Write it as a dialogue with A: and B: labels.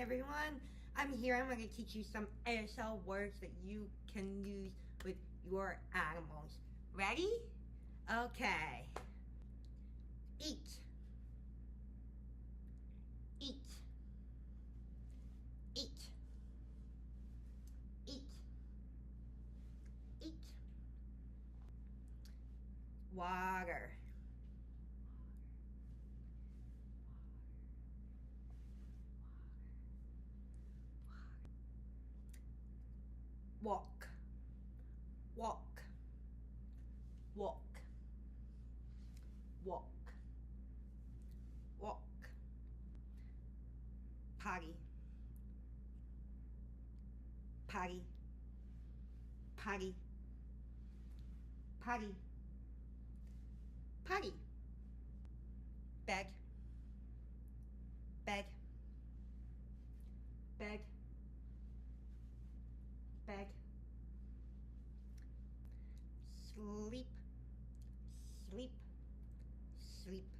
A: everyone. I'm here. I'm going to teach you some ASL words that you can use with your animals. Ready? Okay. Eat. Eat. Eat. Eat. Eat. Water. Walk. Walk. Walk. Walk. Walk. Potty. Potty. Potty. Potty. Potty. Bed. Bed. Bed. Bed. Sleep. Sleep. Sleep.